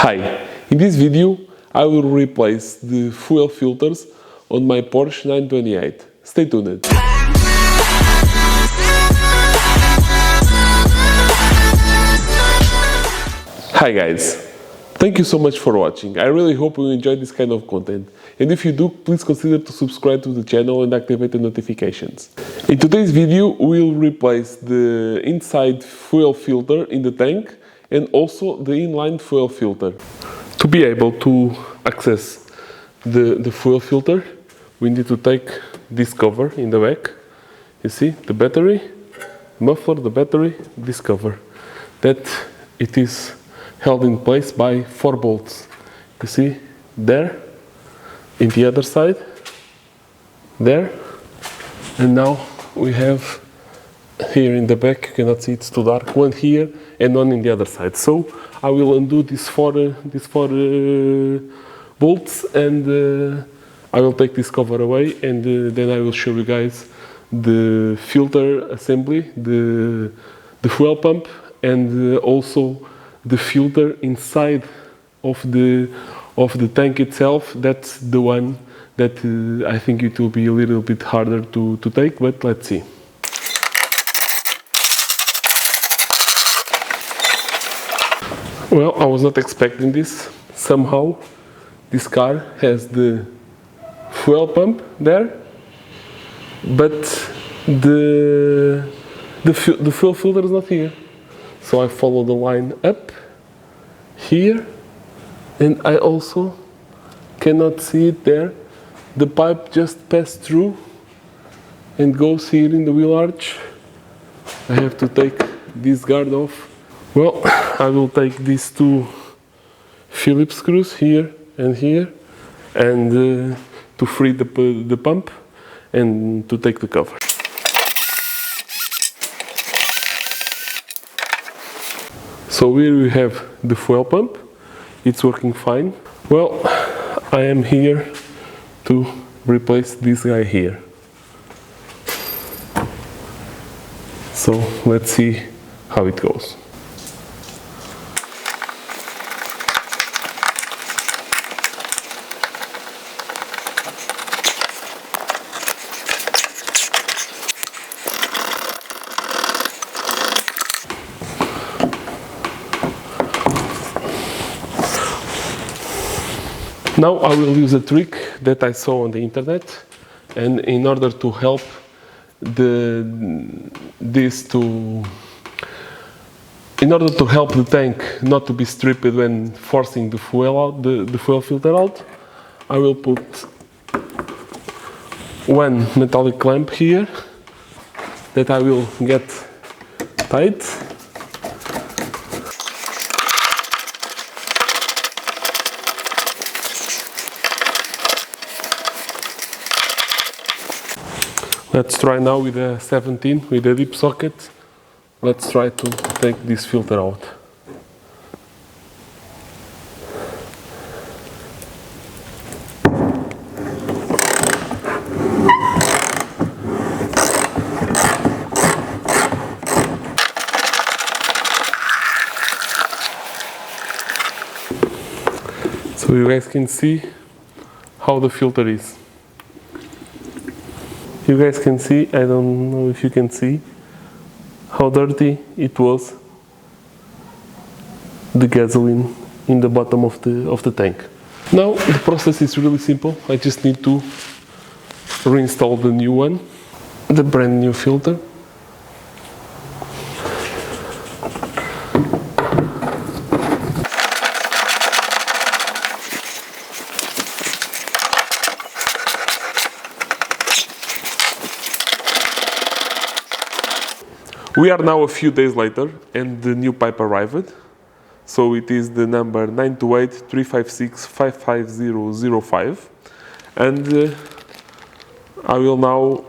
Hi, in this video I will replace the fuel filters on my Porsche 928. Stay tuned. Hi guys, thank you so much for watching. I really hope you enjoyed this kind of content. And if you do, please consider to subscribe to the channel and activate the notifications. In today's video, we will replace the inside fuel filter in the tank and also the inline fuel filter. To be able to access the fuel filter, we need to take this cover in the back. You see, the battery, muffler, the battery, this cover. That it is held in place by 4 bolts. You see, there, in the other side, there, and now we have here in the back, you cannot see, it's too dark, one here and one in the other side. So I will undo these four bolts, and I will take this cover away, and then I will show you guys the filter assembly, the fuel pump, and also the filter inside of the tank itself. That's the one that I think it will be a little bit harder to take, but let's see. Well, I was not expecting this. Somehow this car has the fuel pump there, but the fuel filter is not here. So I follow the line up here, and I also cannot see it there. The pipe just passed through and goes here in the wheel arch. I have to take this guard off. Well, I will take these 2 Phillips screws here, and to free the pump and to take the cover. So here we have the fuel pump. It's working fine. Well, I am here to replace this guy here. So let's see how it goes. Now I will use a trick that I saw on the internet, and in order to help the tank not to be stripped when forcing the fuel out, the fuel filter out, I will put one metallic clamp here that I will get tight. Let's try now with a 17, with a deep socket. Let's try to take this filter out. So you guys can see how the filter is. You guys can see, I don't know if you can see, how dirty it was, the gasoline in the bottom of the tank. Now the process is really simple. I just need to reinstall the new one, the brand new filter. We are now a few days later, and the new pipe arrived. So it is the number 928-356-55005, and I will now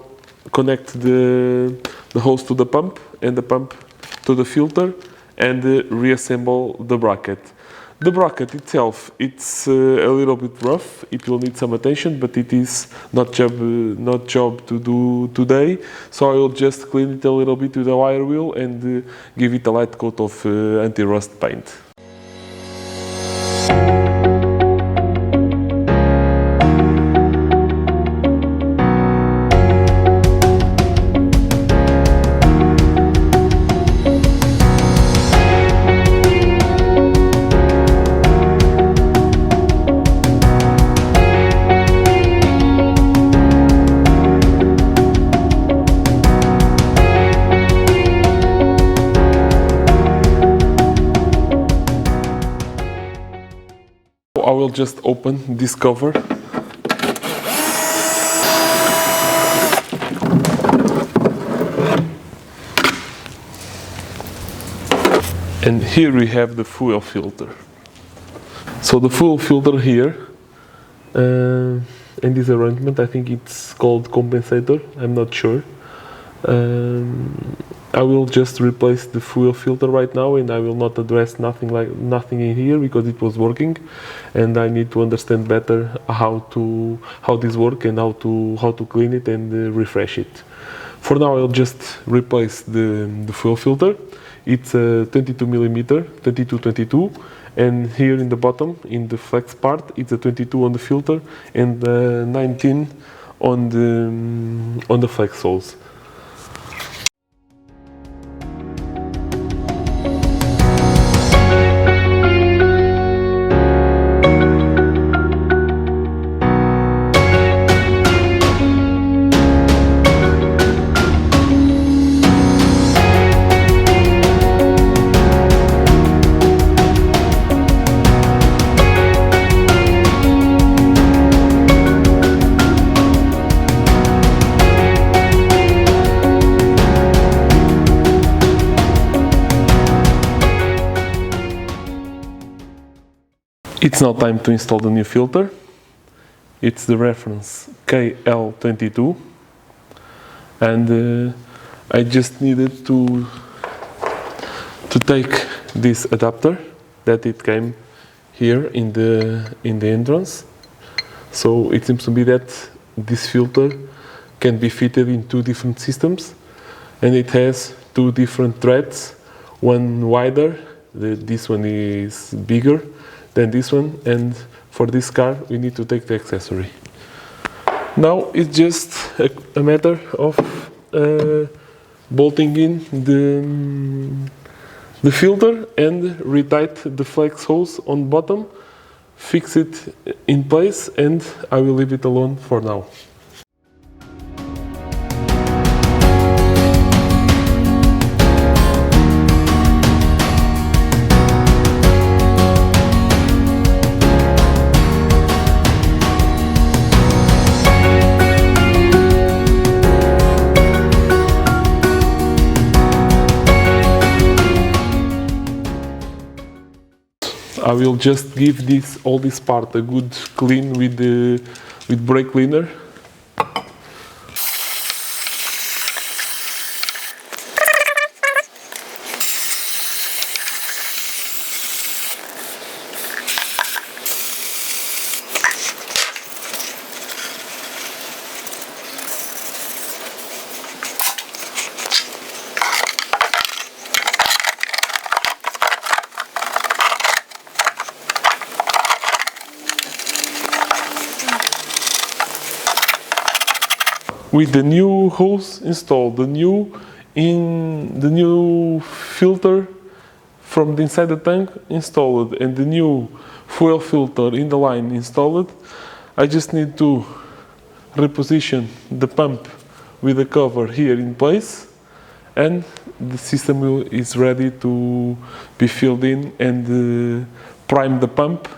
connect the hose to the pump and the pump to the filter, and reassemble the bracket. The bracket itself, it's a little bit rough. It will need some attention, but it is not job to do today. So I will just clean it a little bit with a wire wheel and give it a light coat of anti-rust paint. I will just open this cover. And here we have the fuel filter. So the fuel filter here, in this arrangement, I think it's called compensator, I'm not sure. I will just replace the fuel filter right now, and I will not address nothing in here because it was working, and I need to understand better how this works and how to clean it and refresh it. For now, I'll just replace the fuel filter. It's a 22mm, 2222, and here in the bottom, in the flex part, it's a 22 on the filter and 19 on the flex holes. It's now time to install the new filter. It's the reference KL22, and I just needed to take this adapter that it came here in the entrance. So it seems to be that this filter can be fitted in two different systems, and it has two different threads, one wider, this one is bigger than this one, and for this car we need to take the accessory. Now it's just a matter of bolting in the filter and retight the flex hose on bottom, fix it in place, and I will leave it alone for now. I will just give all this part a good clean with brake cleaner. With the new hose installed, the new filter from the inside the tank installed, and the new fuel filter in the line installed, I just need to reposition the pump with the cover here in place, and the system is ready to be filled in and prime the pump.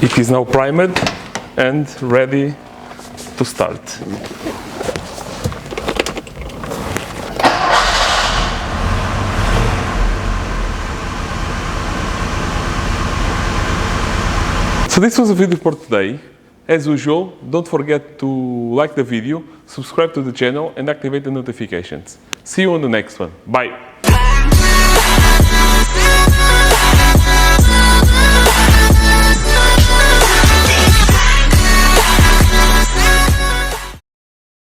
It is now primed and ready to start. So this was the video for today. As usual, don't forget to like the video, subscribe to the channel and activate the notifications. See you on the next one. Bye!